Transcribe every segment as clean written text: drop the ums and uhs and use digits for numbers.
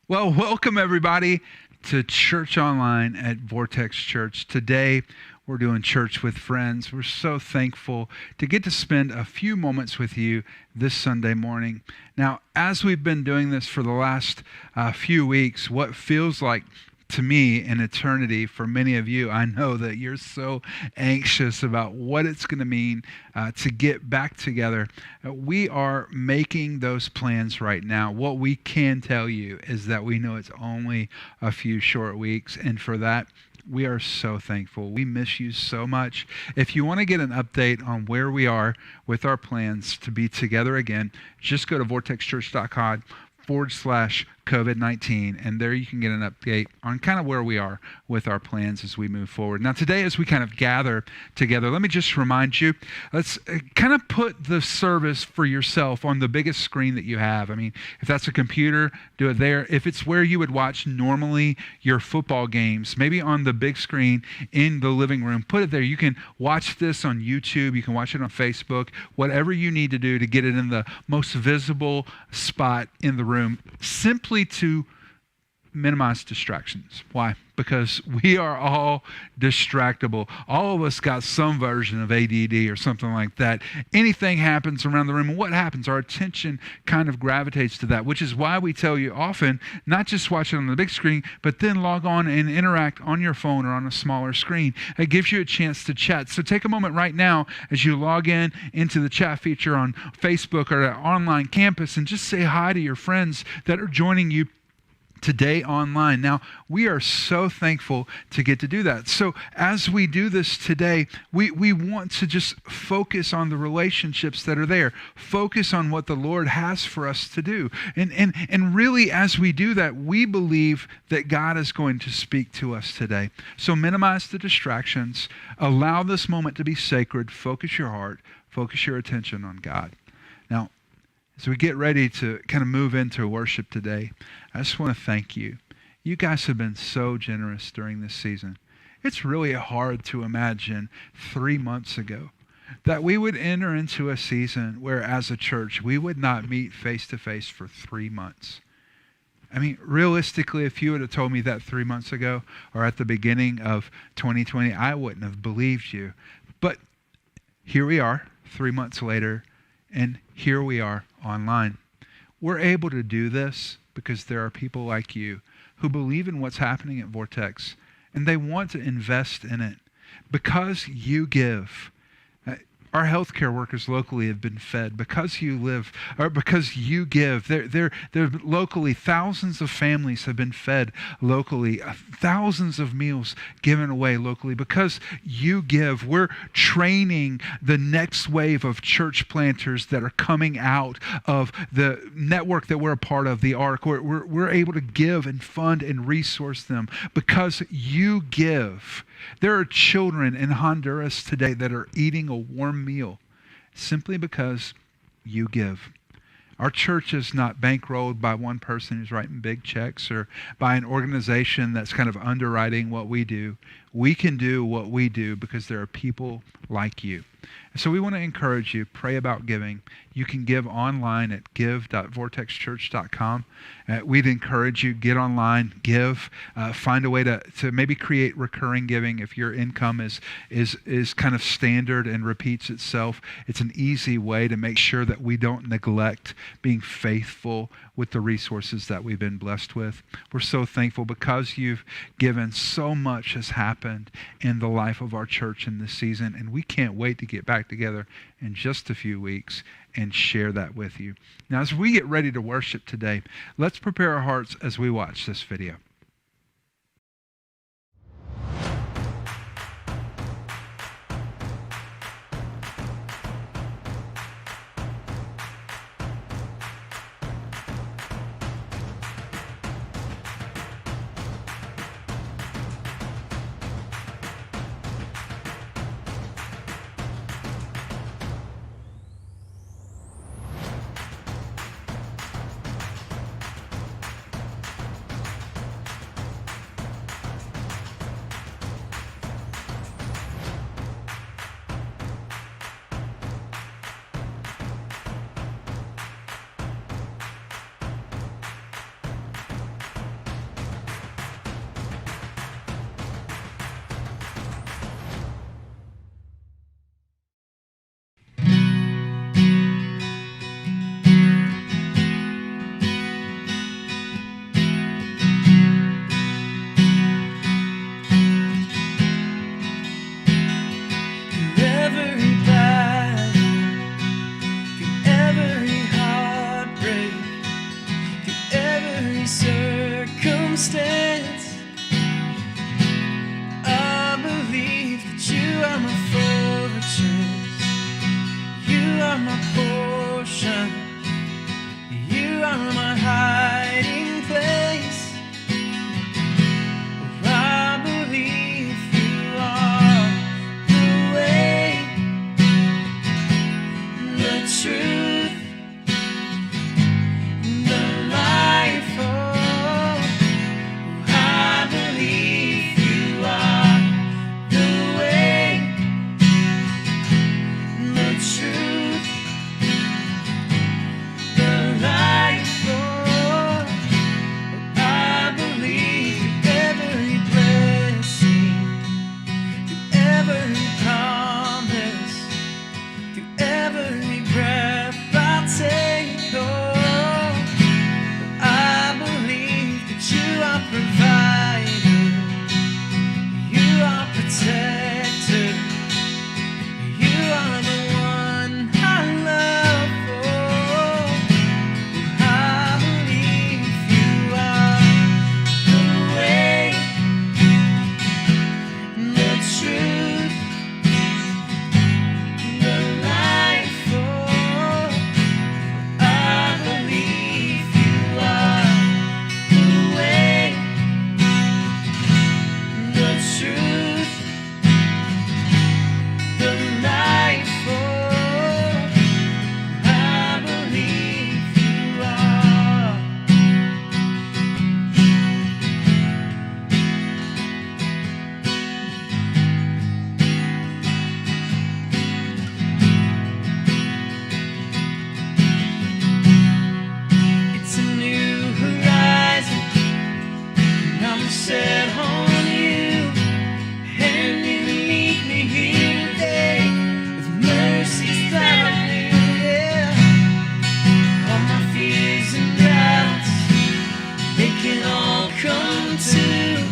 Well, welcome everybody to Church Online at Vortex Church. Today, we're doing Church with Friends. We're so thankful to get to spend a few moments with you this Sunday morning. Now, as we've been doing this for the last few weeks, what feels like to me an eternity for many of you, I know that you're so anxious about what it's going to mean to get back together. We are making those plans right now. What we can tell you is that we know it's only a few short weeks, and for that, we are so thankful. We miss you so much. If you want to get an update on where we are with our plans to be together again, just go to vortexchurch.com/COVID-19, and there you can get an update on kind of where we are with our plans as we move forward. Now today, as we kind of gather together, let me just remind you, let's kind of put the service for yourself on the biggest screen that you have. I mean, if that's a computer, do it there. If it's where you would watch normally your football games, maybe on the big screen in the living room, put it there. You can watch this on YouTube, you can watch it on Facebook, whatever you need to do to get it in the most visible spot in the room, simply to minimize distractions. Why? Because we are all distractible. All of us got some version of ADD or something like that. Anything happens around the room, and what happens? Our attention kind of gravitates to that, which is why we tell you often, not just watch it on the big screen, but then log on and interact on your phone or on a smaller screen. It gives you a chance to chat. So take a moment right now as you log in into the chat feature on Facebook or our online campus and just say hi to your friends that are joining you today online. Now, we are so thankful to get to do that. So as we do this today, we want to just focus on the relationships that are there, focus on what the Lord has for us to do. And really, as we do that, we believe that God is going to speak to us today. So minimize the distractions, allow this moment to be sacred, focus your heart, focus your attention on God. Now, as we get ready to kind of move into worship today, I just want to thank you. You guys have been so generous during this season. It's really hard to imagine 3 months ago that we would enter into a season where, as a church, we would not meet face-to-face for 3 months. I mean, realistically, if you would have told me that 3 months ago or at the beginning of 2020, I wouldn't have believed you. But here we are, 3 months later, and here we are online. We're able to do this because there are people like you who believe in what's happening at Vortex, and they want to invest in it. Because you give, our healthcare workers locally have been fed. Because you live, or because you give, they're locally, thousands of families have been fed locally, thousands of meals given away locally. Because you give, we're training the next wave of church planters that are coming out of the network that we're a part of, the ARC. We're able to give and fund and resource them because you give. There are children in Honduras today that are eating a warm meal simply because you give. Our church is not bankrolled by one person who's writing big checks or by an organization that's kind of underwriting what we do. We can do what we do because there are people like you. So we want to encourage you, pray about giving. You can give online at give.vortexchurch.com. We'd encourage you, get online, give, find a way to maybe create recurring giving if your income is kind of standard and repeats itself. It's an easy way to make sure that we don't neglect being faithful with the resources that we've been blessed with. We're so thankful because you've given. So much has happened in the life of our church in this season, and we can't wait to get back together in just a few weeks and share that with you. Now, as we get ready to worship today, let's prepare our hearts as we watch this video. circumstance. I believe that you are my fortress. You are my portion. You are my hiding place. I believe you are the way, the truth, the life. Oh, I believe you are the way, the truth, the life. Oh, I believe every blessing, through every promise, through every breath I take. Oh, I believe that you are provider, you are protector, you are the one I love. Oh, I believe you are the way, the truth, the life. Oh, I believe you are the way, the truth, the life. Oh, I believe you are. It's a new horizon, and I'm set on you, and you meet me here today with mercies that I knew. Yeah, all my fears and doubts, they can all come true,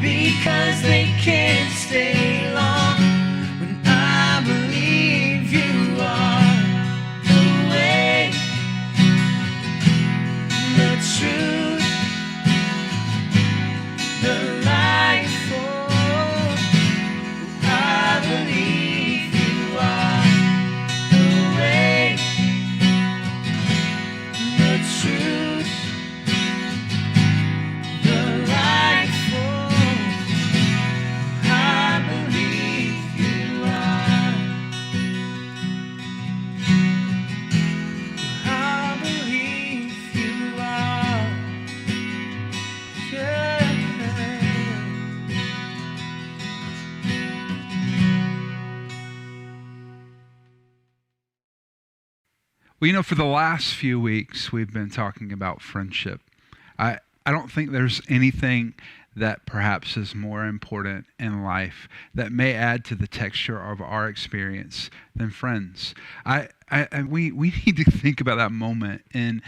because they can't stay long when I believe you are the way, the truth, the life. Oh, I believe you are the way, the truth, the life. Oh, I believe you are. I believe you are. Yeah. Well, for the last few weeks, we've been talking about friendship. I don't think there's anything that perhaps is more important in life that may add to the texture of our experience than friends. We need to think about that moment in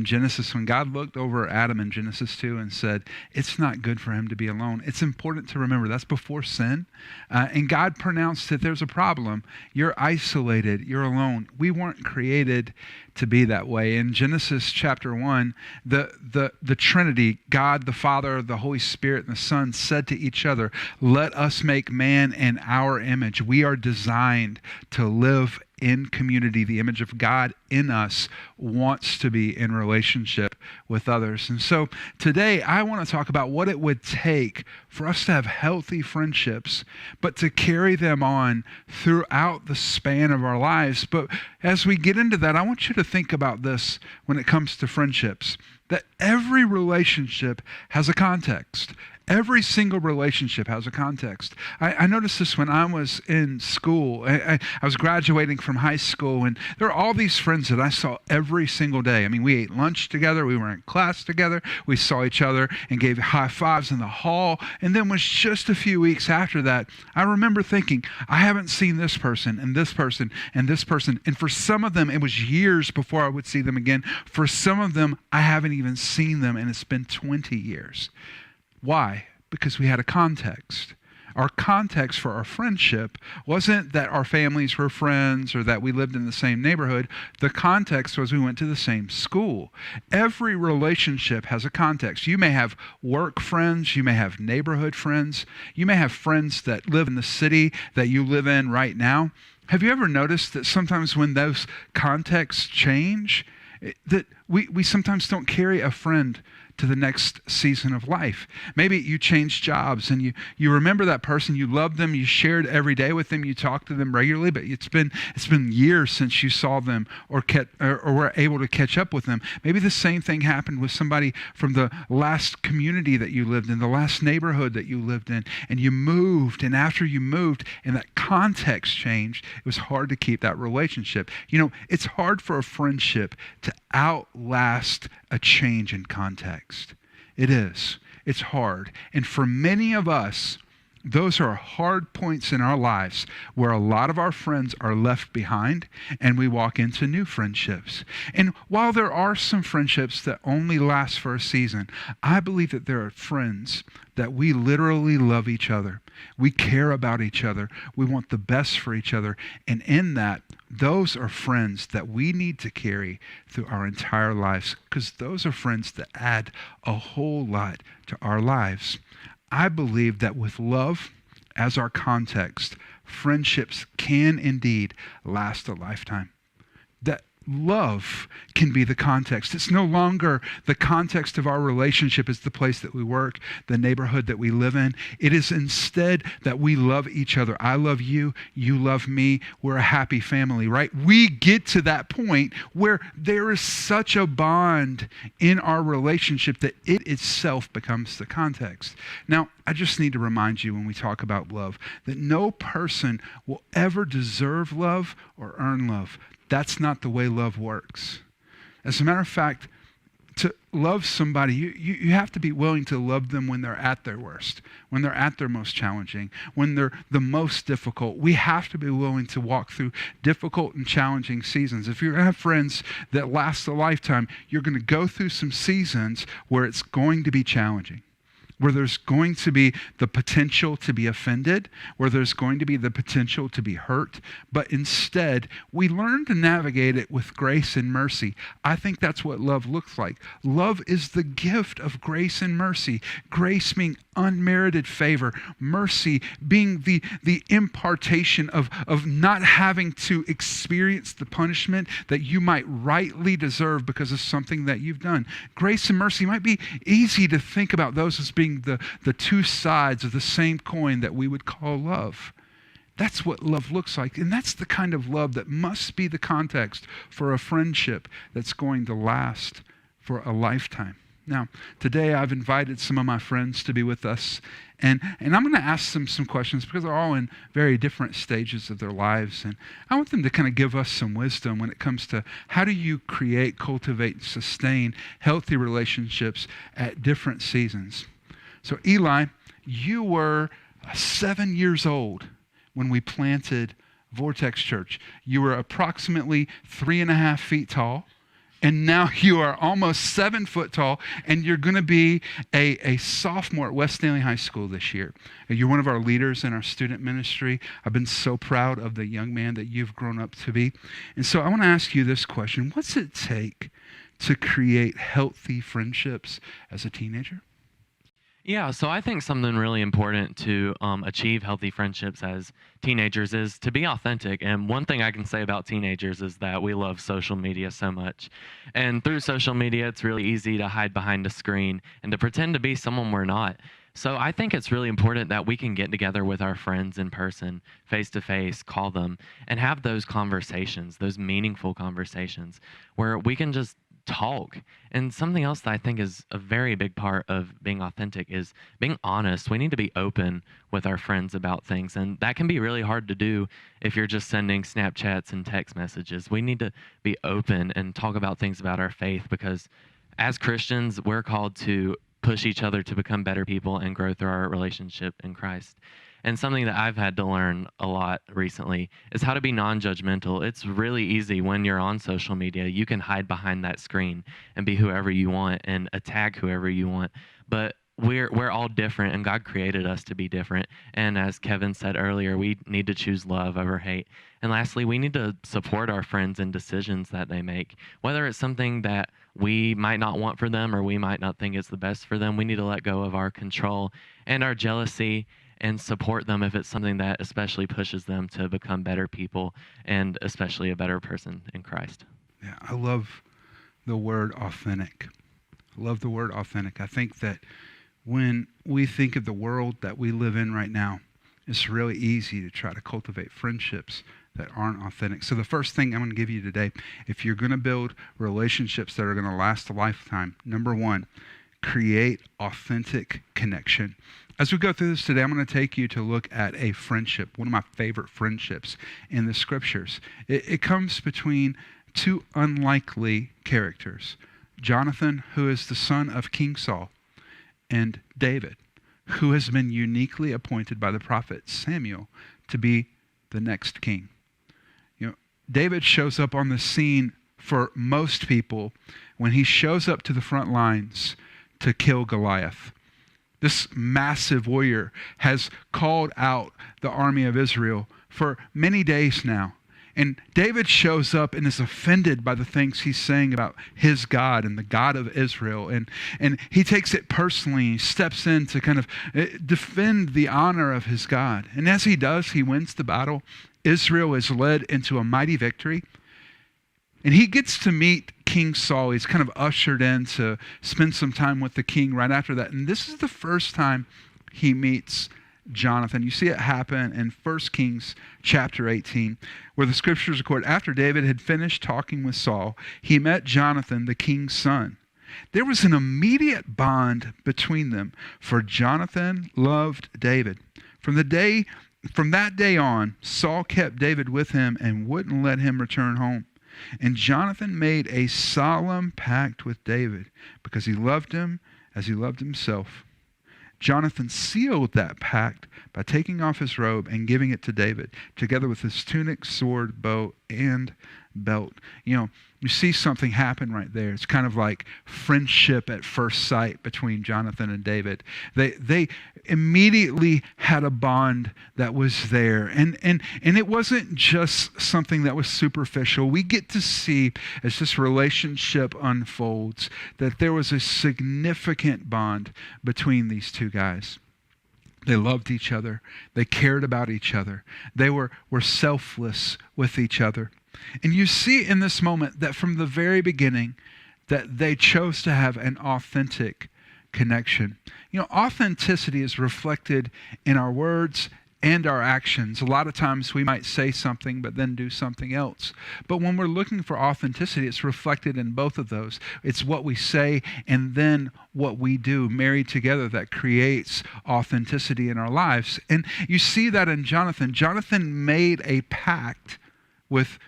Genesis when God looked over Adam in Genesis 2 and said, it's not good for him to be alone. It's important to remember that's before sin. And God pronounced that there's a problem. You're isolated. You're alone. We weren't created to be that way. In Genesis chapter 1, the Trinity, God the Father, the Holy Spirit, and the Son said to each other, let us make man in our image. We are designed to live in community. The image of God in us wants to be in relationship with others. And so today I want to talk about what it would take for us to have healthy friendships, but to carry them on throughout the span of our lives. But as we get into that, I want you to think about this when it comes to friendships, that every relationship has a context. Every single relationship has a context. I noticed this when I was in school. I was graduating from high school, and there are all these friends that I saw every single day. I mean, we ate lunch together. We were in class together. We saw each other and gave high fives in the hall. And then was just a few weeks after that, I remember thinking, I haven't seen this person and this person and this person. And for some of them, it was years before I would see them again. For some of them, I haven't even seen them, and it's been 20 years. Why? Because we had a context. Our context for our friendship wasn't that our families were friends or that we lived in the same neighborhood. The context was we went to the same school. Every relationship has a context. You may have work friends, you may have neighborhood friends, you may have friends that live in the city that you live in right now. Have you ever noticed that sometimes when those contexts change, that we sometimes don't carry a friend to the next season of life? Maybe you change jobs and you remember that person, you loved them, you shared every day with them, you talked to them regularly, but it's been years since you saw them or were able to catch up with them. Maybe the same thing happened with somebody from the last community that you lived in, the last neighborhood that you lived in, and you moved, and after you moved and that context changed, it was hard to keep that relationship. It's hard for a friendship to outlast a change in context. It is. It's hard. And for many of us, those are hard points in our lives where a lot of our friends are left behind and we walk into new friendships. And while there are some friendships that only last for a season, I believe that there are friends that we literally love each other. We care about each other. We want the best for each other. And in that, those are friends that we need to carry through our entire lives, because those are friends that add a whole lot to our lives. I believe that with love as our context, friendships can indeed last a lifetime. That love can be the context. It's no longer the context of our relationship is the place that we work, the neighborhood that we live in. It is instead that we love each other. I love you, you love me. We're a happy family, right? We get to that point where there is such a bond in our relationship that it itself becomes the context. Now, I just need to remind you when we talk about love that no person will ever deserve love or earn love. That's not the way love works. As a matter of fact, to love somebody, you have to be willing to love them when they're at their worst, when they're at their most challenging, when they're the most difficult. We have to be willing to walk through difficult and challenging seasons. If you're going to have friends that last a lifetime, you're going to go through some seasons where it's going to be challenging, where there's going to be the potential to be offended, where there's going to be the potential to be hurt, but instead, we learn to navigate it with grace and mercy. I think that's what love looks like. Love is the gift of grace and mercy. Grace being unmerited favor, mercy being the impartation of not having to experience the punishment that you might rightly deserve because of something that you've done. Grace and mercy might be easy to think about those as being the two sides of the same coin that we would call love. That's what love looks like. And that's the kind of love that must be the context for a friendship that's going to last for a lifetime. Now, today I've invited some of my friends to be with us, and I'm going to ask them some questions because they're all in very different stages of their lives, and I want them to kind of give us some wisdom when it comes to how do you create, cultivate, and sustain healthy relationships at different seasons. So Eli, you were 7 years old when we planted Vortex Church. You were approximately 3.5 feet tall. And now you are almost 7 foot tall, and you're going to be a sophomore at West Stanley High School this year. And you're one of our leaders in our student ministry. I've been so proud of the young man that you've grown up to be. And so I want to ask you this question. What's it take to create healthy friendships as a teenager? Yeah, so I think something really important to achieve healthy friendships as teenagers is to be authentic. And one thing I can say about teenagers is that we love social media so much. And through social media, it's really easy to hide behind a screen and to pretend to be someone we're not. So I think it's really important that we can get together with our friends in person, face to face, call them, and have those conversations, those meaningful conversations where we can just talk. And something else that I think is a very big part of being authentic is being honest. We need to be open with our friends about things, and that can be really hard to do if you're just sending Snapchats and text messages. We need to be open and talk about things about our faith, because as Christians, we're called to push each other to become better people and grow through our relationship in Christ. And something that I've had to learn a lot recently is how to be non-judgmental. It's really easy when you're on social media. You can hide behind that screen and be whoever you want and attack whoever you want. But we're all different, and God created us to be different. And as Kevin said earlier, we need to choose love over hate. And lastly, we need to support our friends in decisions that they make, whether it's something that we might not want for them or we might not think is the best for them. We need to let go of our control and our jealousy and support them if it's something that especially pushes them to become better people and especially a better person in Christ. Yeah, I love the word authentic. I love the word authentic. I think that when we think of the world that we live in right now, it's really easy to try to cultivate friendships that aren't authentic. So the first thing I'm going to give you today, if you're going to build relationships that are going to last a lifetime, number one, create authentic connection. As we go through this today, I'm going to take you to look at a friendship, one of my favorite friendships in the scriptures. It comes between two unlikely characters, Jonathan, who is the son of King Saul, and David, who has been uniquely appointed by the prophet Samuel to be the next king. You know, David shows up on the scene for most people when he shows up to the front lines to kill Goliath. This massive warrior has called out the army of Israel for many days now. And David shows up and is offended by the things he's saying about his God and the God of Israel. And he takes it personally. He steps in to kind of defend the honor of his God. And as he does, he wins the battle. Israel is led into a mighty victory. And he gets to meet King Saul. He's kind of ushered in to spend some time with the king right after that. And this is the first time he meets Jonathan. You see it happen in 1 Kings chapter 18, where the scriptures record, after David had finished talking with Saul, he met Jonathan, the king's son. There was an immediate bond between them, for Jonathan loved David. From that day on, Saul kept David with him and wouldn't let him return home. And Jonathan made a solemn pact with David because he loved him as he loved himself. Jonathan sealed that pact by taking off his robe and giving it to David, together with his tunic, sword, bow, and belt. You know, you see something happen right there. It's kind of like friendship at first sight between Jonathan and David. They immediately had a bond that was there. And it wasn't just something that was superficial. We get to see, as this relationship unfolds, that there was a significant bond between these two guys. They loved each other. They cared about each other. They were selfless with each other. And you see in this moment that from the very beginning that they chose to have an authentic connection. You know, authenticity is reflected in our words and our actions. A lot of times we might say something but then do something else. But when we're looking for authenticity, it's reflected in both of those. It's what we say and then what we do married together that creates authenticity in our lives. And you see that in Jonathan. Jonathan made a pact with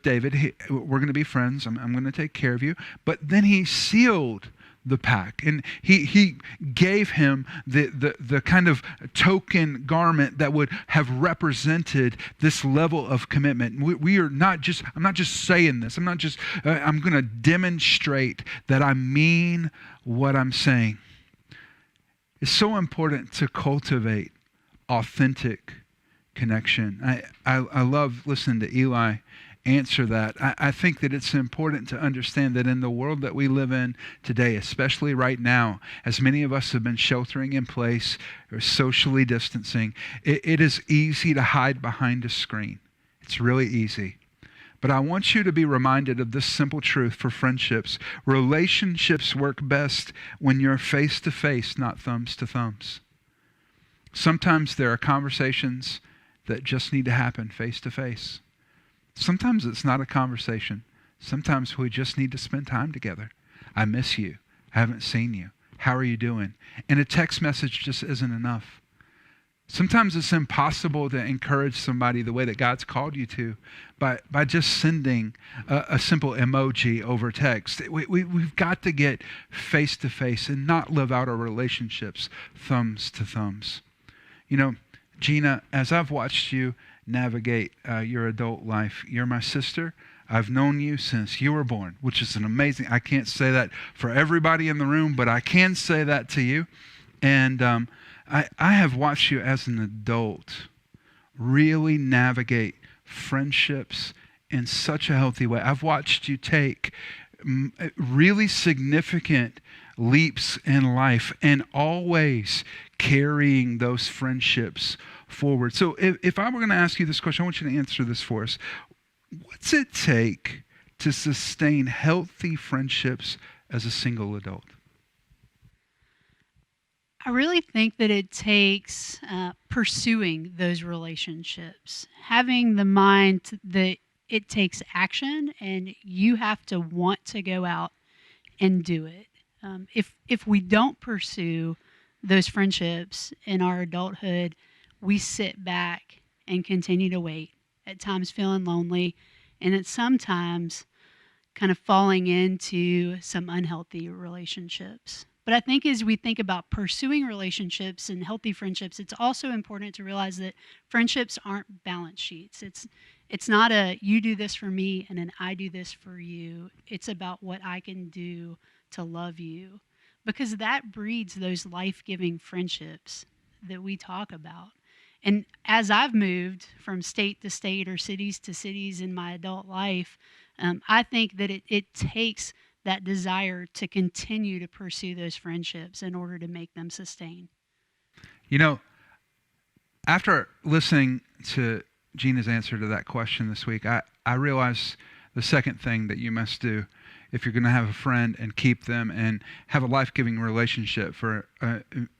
David. We're going to be friends. I'm going to take care of you. But then he sealed the pact, and he gave him the kind of token garment that would have represented this level of commitment. We are not just, I'm not just saying this. I'm not just, I'm going to demonstrate that I mean what I'm saying. It's so important to cultivate authentic connection. I love listening to Eli answer that. I think that it's important to understand that in the world that we live in today, especially right now, as many of us have been sheltering in place or socially distancing, it is easy to hide behind a screen. It's really easy. But I want you to be reminded of this simple truth for friendships. Relationships work best when you're face to face, not thumbs to thumbs. Sometimes there are conversations that just need to happen face to face. Sometimes it's not a conversation. Sometimes we just need to spend time together. I miss you. I haven't seen you. How are you doing? And a text message just isn't enough. Sometimes it's impossible to encourage somebody the way that God's called you to by just sending a simple emoji over text. We've got to get face to face and not live out our relationships thumbs to thumbs. You know, Gina, as I've watched you navigate your adult life, you're my sister. I've known you since you were born, which is an amazing, I can't say that for everybody in the room, but I can say that to you. And I have watched you as an adult really navigate friendships in such a healthy way. I've watched you take really significant leaps in life and always carrying those friendships forward. So if I were going to ask you this question, I want you to answer this for us. What's it take to sustain healthy friendships as a single adult? I really think that it takes pursuing those relationships, having the mind that it takes action and you have to want to go out and do it. If we don't pursue those friendships in our adulthood, we sit back and continue to wait, at times feeling lonely, and at sometimes kind of falling into some unhealthy relationships. But I think as we think about pursuing relationships and healthy friendships, it's also important to realize that friendships aren't balance sheets. It's not a you do this for me and then I do this for you. It's about what I can do to love you, because that breeds those life-giving friendships that we talk about. And as I've moved from state to state or cities to cities in my adult life, I think that it takes that desire to continue to pursue those friendships in order to make them sustain. You know, after listening to Gina's answer to that question this week, I realized the second thing that you must do if you're going to have a friend and keep them and have a life-giving relationship for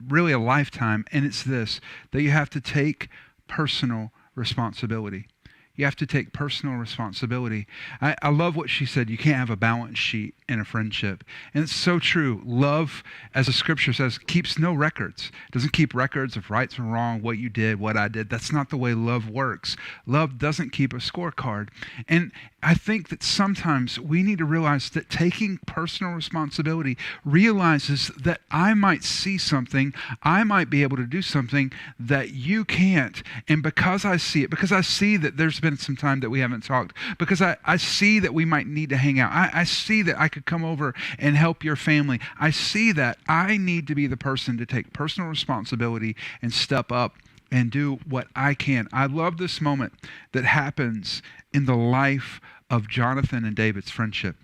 really a lifetime, and it's this, that you have to take personal responsibility. You have to take personal responsibility. I love what she said. You can't have a balance sheet in a friendship. And it's so true. Love, as the scripture says, keeps no records. It doesn't keep records of rights and wrong, what you did, what I did. That's not the way love works. Love doesn't keep a scorecard. And I think that sometimes we need to realize that taking personal responsibility realizes that I might see something, I might be able to do something that you can't. And because I see it, because I see that there's been some time that we haven't talked, because I see that we might need to hang out, I see that I could come over and help your family, I see that I need to be the person to take personal responsibility and step up and do what I can. I love this moment that happens in the life of Jonathan and David's friendship.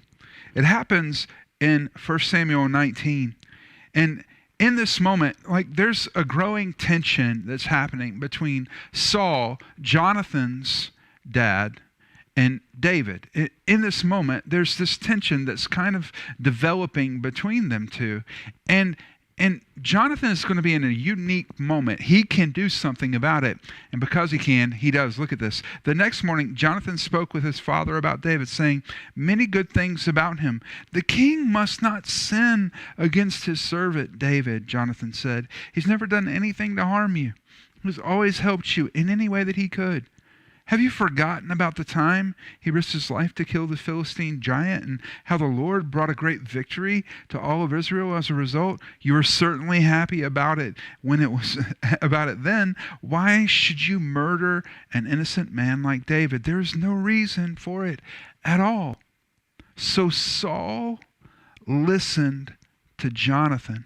It happens in 1 Samuel 19. And in this moment, like, there's a growing tension that's happening between Saul, Jonathan's dad, and David. In this moment, there's this tension that's kind of developing between them two. And Jonathan is going to be in a unique moment. He can do something about it. And because he can, he does. Look at this. The next morning, Jonathan spoke with his father about David, saying many good things about him. The king must not sin against his servant David, Jonathan said. He's never done anything to harm you. He's always helped you in any way that he could. Have you forgotten about the time he risked his life to kill the Philistine giant and how the Lord brought a great victory to all of Israel as a result? You were certainly happy about it when it was about it then. Why should you murder an innocent man like David? There is no reason for it at all. So Saul listened to Jonathan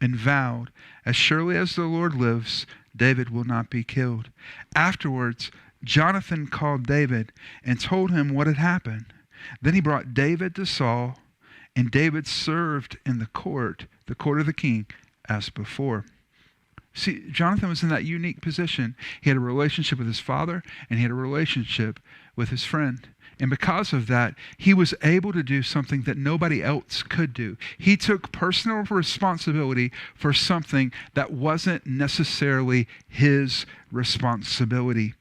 and vowed, as surely as the Lord lives, David will not be killed. Afterwards, Jonathan called David and told him what had happened. Then he brought David to Saul, and David served in the court of the king, as before. See, Jonathan was in that unique position. He had a relationship with his father, and he had a relationship with his friend. And because of that, he was able to do something that nobody else could do. He took personal responsibility for something that wasn't necessarily his responsibility.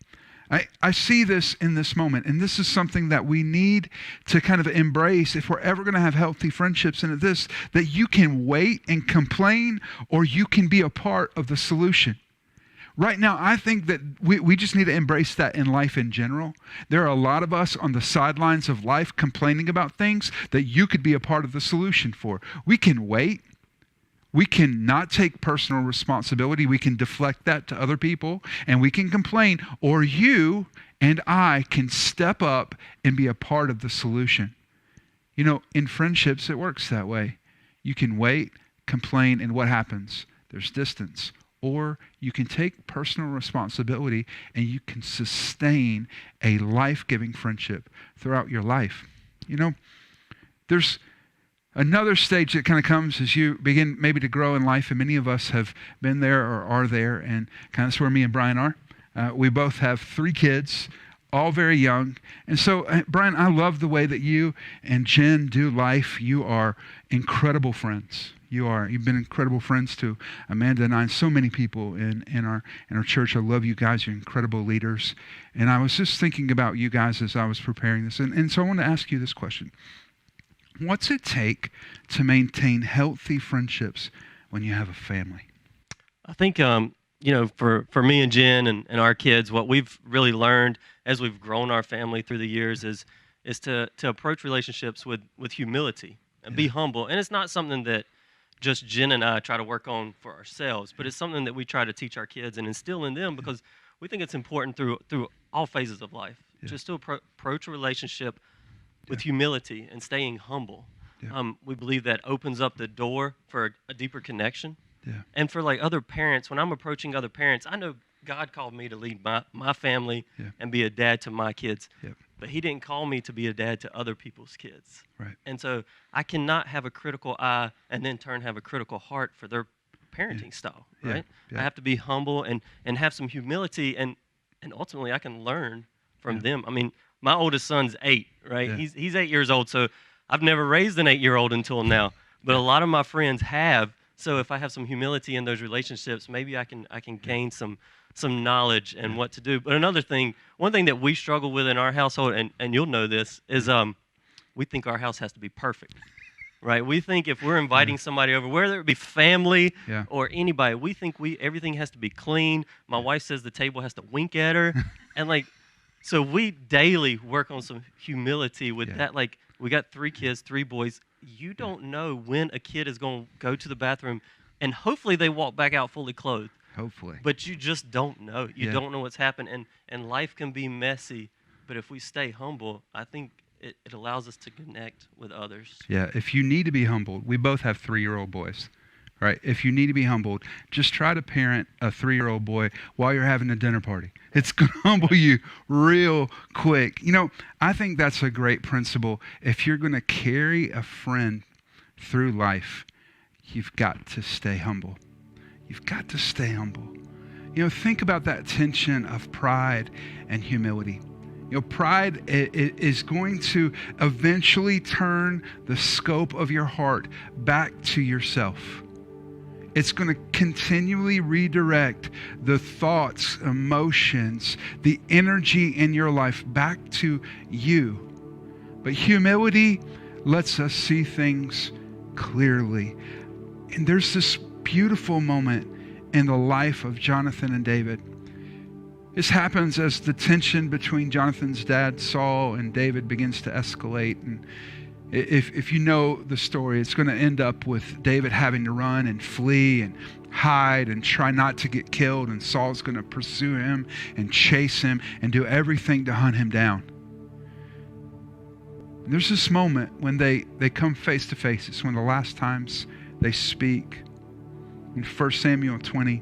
I see this in this moment, and this is something that we need to kind of embrace if we're ever going to have healthy friendships, and this, that you can wait and complain, or you can be a part of the solution. Right now, I think that we just need to embrace that in life in general. There are a lot of us on the sidelines of life complaining about things that you could be a part of the solution for. We can wait. We can not take personal responsibility. We can deflect that to other people, and we can complain, or you and I can step up and be a part of the solution. You know, in friendships, it works that way. You can wait, complain, and what happens? there's distance. Or you can take personal responsibility and you can sustain a life-giving friendship throughout your life. You know, there's another stage that kind of comes as you begin maybe to grow in life, and many of us have been there or are there, and kind of that's where me and Brian are. We both have 3 kids, all very young. And so, Brian, I love the way that you and Jen do life. You are incredible friends. You've been incredible friends to Amanda and I and so many people in our church. I love you guys. You're incredible leaders. And I was just thinking about you guys as I was preparing this. And so I want to ask you this question. What's it take to maintain healthy friendships when you have a family? I think, for me and Jen and our kids, what we've really learned as we've grown our family through the years is to approach relationships with humility and be humble. And it's not something that just Jen and I try to work on for ourselves, but it's something that we try to teach our kids and instill in them because we think it's important through all phases of life, just to approach a relationship with humility and staying humble. We believe that opens up the door for a deeper connection. And for like other parents, when I'm approaching other parents, I know God called me to lead my family and be a dad to my kids, but he didn't call me to be a dad to other people's kids. Right. And so I cannot have a critical eye and then have a critical heart for their parenting style, right? I have to be humble and have some humility, and ultimately I can learn from them. I mean, my oldest son's 8, right? He's 8 years old, so I've never raised an 8-year-old until now, but a lot of my friends have. So if I have some humility in those relationships, maybe I can gain some knowledge and what to do. But one thing that we struggle with in our household, and you'll know this, is we think our house has to be perfect, right? We think if we're inviting somebody over, whether it be family or anybody, we think everything has to be clean. My wife says the table has to wink at her, and so we daily work on some humility with that. Like, we got 3 kids, 3 boys. You don't know when a kid is going to go to the bathroom, and hopefully they walk back out fully clothed. Hopefully. But you just don't know. You don't know what's happened, and life can be messy. But if we stay humble, I think it allows us to connect with others. Yeah, if you need to be humbled, we both have 3-year-old boys, right? If you need to be humbled, just try to parent a 3-year-old boy while you're having a dinner party. It's going to humble you real quick. You know, I think that's a great principle. If you're going to carry a friend through life, you've got to stay humble. You've got to stay humble. You know, think about that tension of pride and humility. You know, pride is going to eventually turn the scope of your heart back to yourself. It's going to continually redirect the thoughts, emotions, the energy in your life back to you. But humility lets us see things clearly. And there's this beautiful moment in the life of Jonathan and David. This happens as the tension between Jonathan's dad, Saul, and David begins to escalate. And if you know the story, it's going to end up with David having to run and flee and hide and try not to get killed. And Saul's going to pursue him and chase him and do everything to hunt him down. And there's this moment when they come face to face. It's one of the last times they speak. In 1 Samuel 20,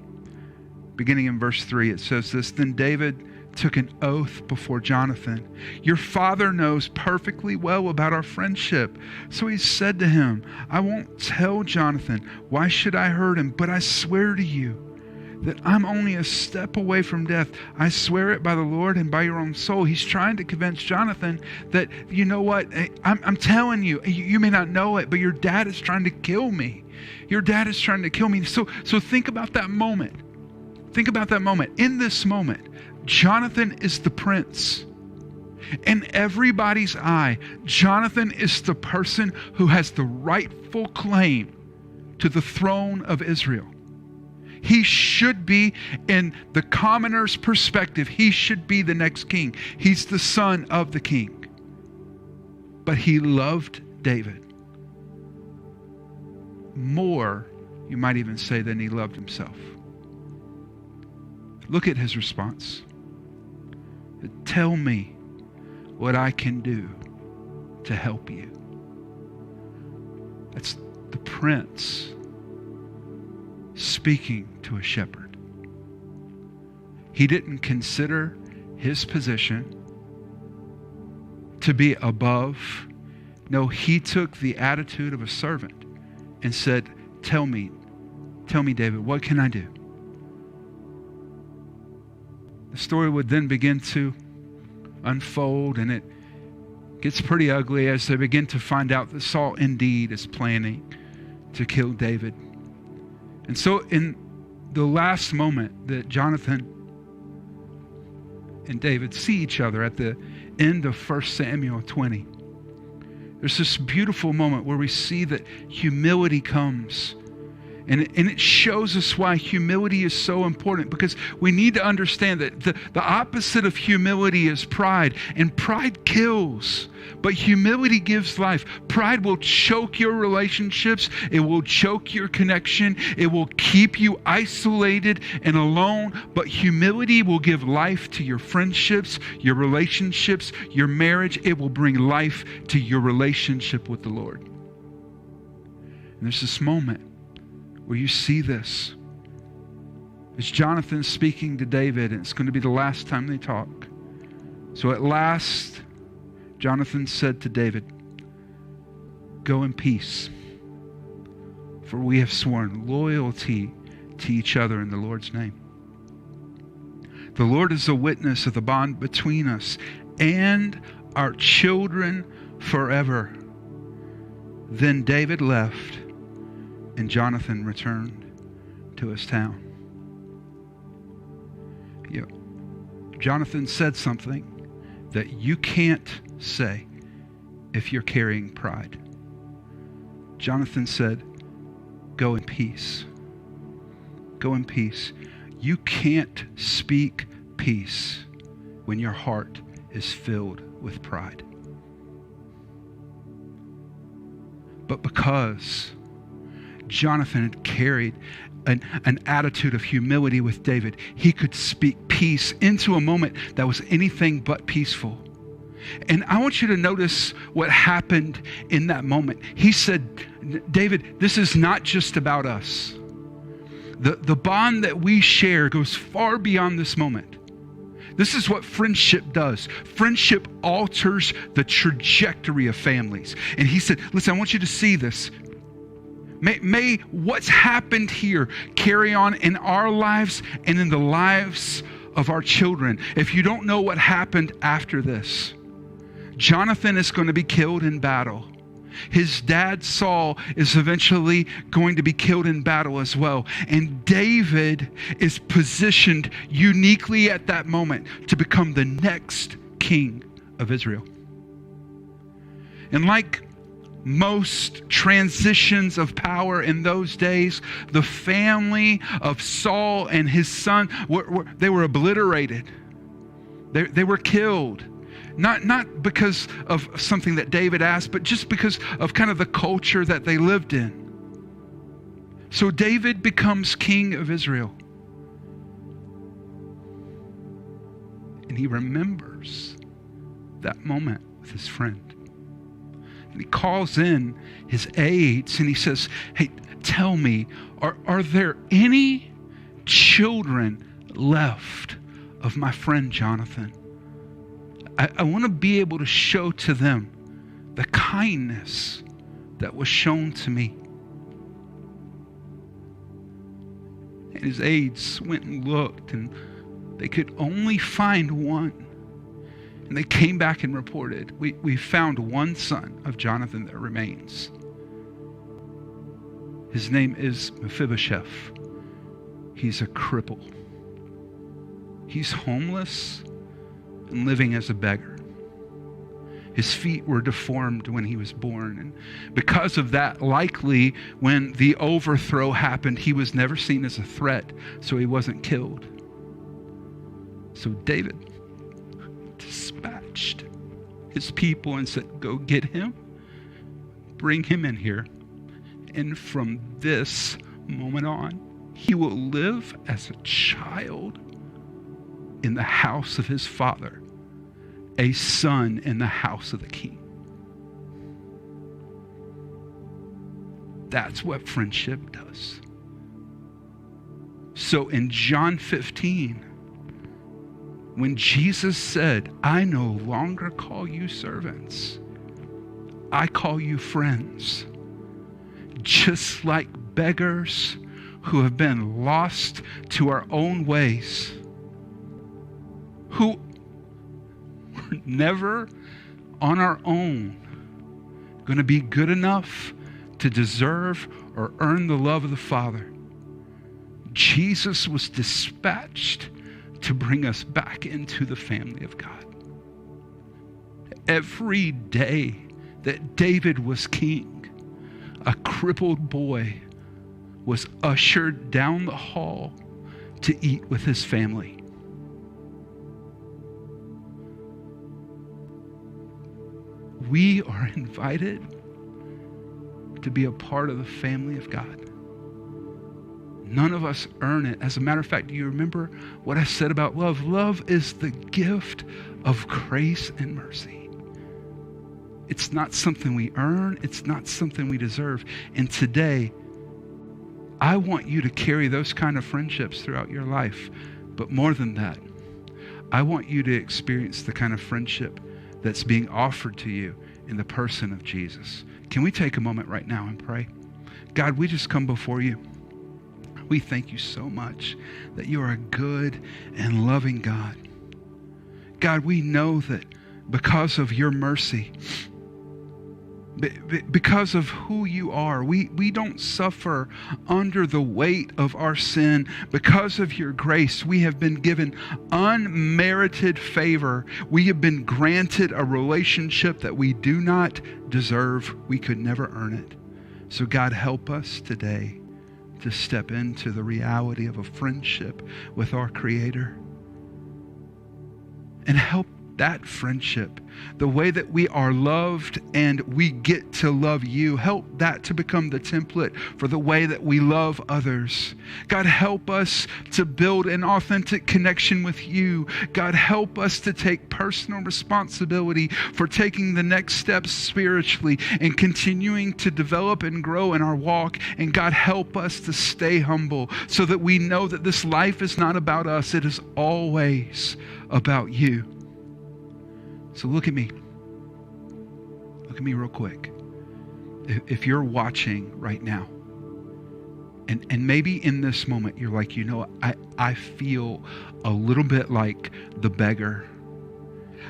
beginning in verse 3, it says this: Then David took an oath before Jonathan. Your father knows perfectly well about our friendship. So he said to him, I won't tell Jonathan. Why should I hurt him? But I swear to you that I'm only a step away from death. I swear it by the Lord and by your own soul. He's trying to convince Jonathan that, you know what, I'm telling you, you may not know it, but your dad is trying to kill me. Your dad is trying to kill me. So think about that moment. Think about that moment. In this moment, Jonathan is the prince. In everybody's eye, Jonathan is the person who has the rightful claim to the throne of Israel. He should be, in the commoner's perspective, he should be the next king. He's the son of the king. But he loved David more, you might even say, than he loved himself. Look at his response. Tell me what I can do to help you. That's the prince speaking to a shepherd. He didn't consider his position to be above. No, he took the attitude of a servant and said, tell me, David, what can I do? The story would then begin to unfold, and it gets pretty ugly as they begin to find out that Saul indeed is planning to kill David. And so in the last moment that Jonathan and David see each other at the end of 1 Samuel 20, there's this beautiful moment where we see that humility comes. And it shows us why humility is so important, because we need to understand that the opposite of humility is pride, and pride kills, but humility gives life. Pride will choke your relationships. It will choke your connection. It will keep you isolated and alone, but humility will give life to your friendships, your relationships, your marriage. It will bring life to your relationship with the Lord. And there's this moment where you see this. It's Jonathan speaking to David, and it's going to be the last time they talk. So at last, Jonathan said to David, go in peace, for we have sworn loyalty to each other in the Lord's name. The Lord is a witness of the bond between us and our children forever. Then David left, and Jonathan returned to his town. Jonathan said something that you can't say if you're carrying pride. Jonathan said, go in peace. Go in peace. You can't speak peace when your heart is filled with pride. But because Jonathan had carried an attitude of humility with David, he could speak peace into a moment that was anything but peaceful. And I want you to notice what happened in that moment. He said, David, this is not just about us. The bond that we share goes far beyond this moment. This is what friendship does. Friendship alters the trajectory of families. And he said, listen, I want you to see this. May what's happened here carry on in our lives and in the lives of our children. If you don't know what happened after this, Jonathan is going to be killed in battle. His dad, Saul, is eventually going to be killed in battle as well. And David is positioned uniquely at that moment to become the next king of Israel. And like most transitions of power in those days, the family of Saul and his son, they were obliterated. They were killed. Not because of something that David asked, but just because of kind of the culture that they lived in. So David becomes king of Israel. And he remembers that moment with his friend. And he calls in his aides and he says, hey, tell me, are there any children left of my friend Jonathan? I want to be able to show to them the kindness that was shown to me. And his aides went and looked, and they could only find one. And they came back and reported, we found one son of Jonathan that remains. His name is Mephibosheth. He's a cripple. He's homeless and living as a beggar. His feet were deformed when he was born. And because of that, likely when the overthrow happened, he was never seen as a threat, so he wasn't killed. So David dispatched his people and said, go get him, bring him in here. And from this moment on, he will live as a child in the house of his father, a son in the house of the king. That's what friendship does. So in John 15, when Jesus said, I no longer call you servants, I call you friends, just like beggars who have been lost to our own ways, who were never on our own going to be good enough to deserve or earn the love of the Father. Jesus was dispatched to bring us back into the family of God. Every day that David was king, a crippled boy was ushered down the hall to eat with his family. We are invited to be a part of the family of God. None of us earn it. As a matter of fact, do you remember what I said about love? Love is the gift of grace and mercy. It's not something we earn. It's not something we deserve. And today, I want you to carry those kind of friendships throughout your life. But more than that, I want you to experience the kind of friendship that's being offered to you in the person of Jesus. Can we take a moment right now and pray? God, we just come before you. We thank you so much that you are a good and loving God. God, we know that because of your mercy, because of who you are, we don't suffer under the weight of our sin. Because of your grace, we have been given unmerited favor. We have been granted a relationship that we do not deserve. We could never earn it. So God, help us today to step into the reality of a friendship with our Creator. And help that friendship, the way that we are loved and we get to love you, help that to become the template for the way that we love others. God, help us to build an authentic connection with you. God, help us to take personal responsibility for taking the next steps spiritually and continuing to develop and grow in our walk. And God, help us to stay humble so that we know that this life is not about us. It is always about you. So look at me. Look at me real quick. If you're watching right now, and maybe in this moment you're like, you know, I feel a little bit like the beggar.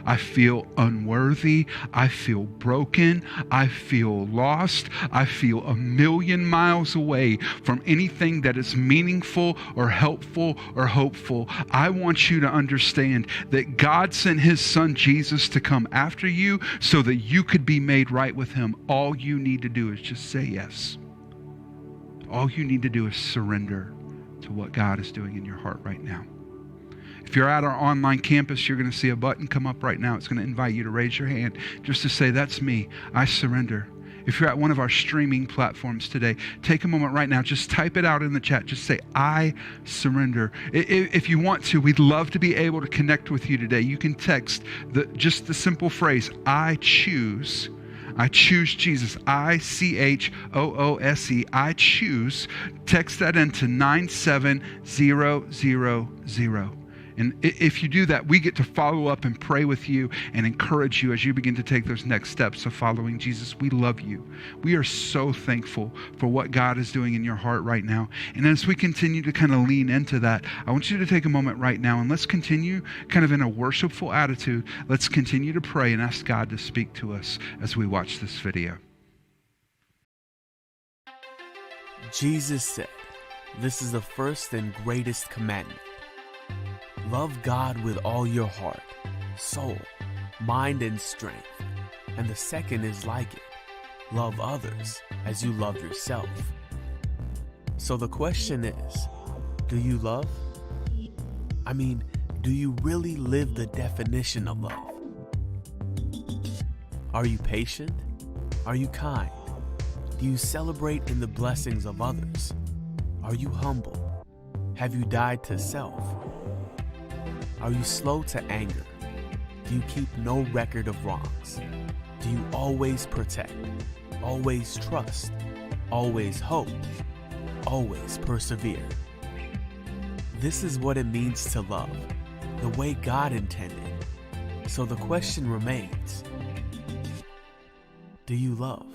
I feel unworthy. I feel broken. I feel lost. I feel a million miles away from anything that is meaningful or helpful or hopeful. I want you to understand that God sent his son Jesus to come after you so that you could be made right with him. All you need to do is just say yes. All you need to do is surrender to what God is doing in your heart right now. If you're at our online campus, you're going to see a button come up right now. It's going to invite you to raise your hand just to say, that's me. I surrender. If you're at one of our streaming platforms today, take a moment right now. Just type it out in the chat. Just say, I surrender. If you want to, we'd love to be able to connect with you today. You can text just the simple phrase, I choose Jesus. ICHOOSE. I choose. Text that into 97000. And if you do that, we get to follow up and pray with you and encourage you as you begin to take those next steps of following Jesus. We love you. We are so thankful for what God is doing in your heart right now. And as we continue to kind of lean into that, I want you to take a moment right now and let's continue kind of in a worshipful attitude. Let's continue to pray and ask God to speak to us as we watch this video. Jesus said, "This is the first and greatest commandment. Love God with all your heart, soul, mind, and strength. And the second is like it. Love others as you love yourself." So the question is, do you love? I mean, do you really live the definition of love? Are you patient? Are you kind? Do you celebrate in the blessings of others? Are you humble? Have you died to self? Are you slow to anger? Do you keep no record of wrongs? Do you always protect, always trust, always hope, always persevere? This is what it means to love, the way God intended. So the question remains, do you love?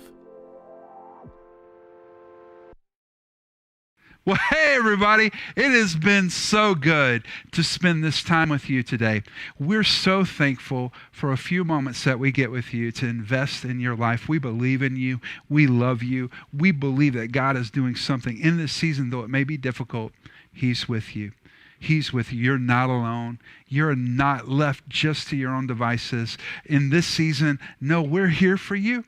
Well, hey, everybody. It has been so good to spend this time with you today. We're so thankful for a few moments that we get with you to invest in your life. We believe in you. We love you. We believe that God is doing something in this season, though it may be difficult. He's with you. He's with you. You're not alone. You're not left just to your own devices. In this season, no, we're here for you.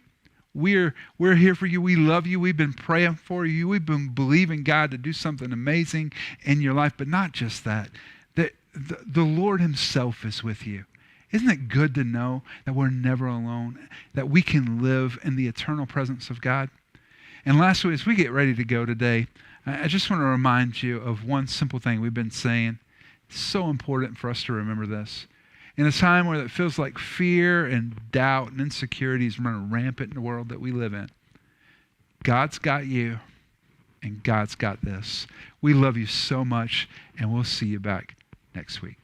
We're here for you. We love you. We've been praying for you. We've been believing God to do something amazing in your life. But not just that, the Lord himself is with you. Isn't it good to know that we're never alone, that we can live in the eternal presence of God? And lastly, as we get ready to go today, I just want to remind you of one simple thing we've been saying. It's so important for us to remember this. In a time where it feels like fear and doubt and insecurity is running rampant in the world that we live in, God's got you and God's got this. We love you so much, and we'll see you back next week.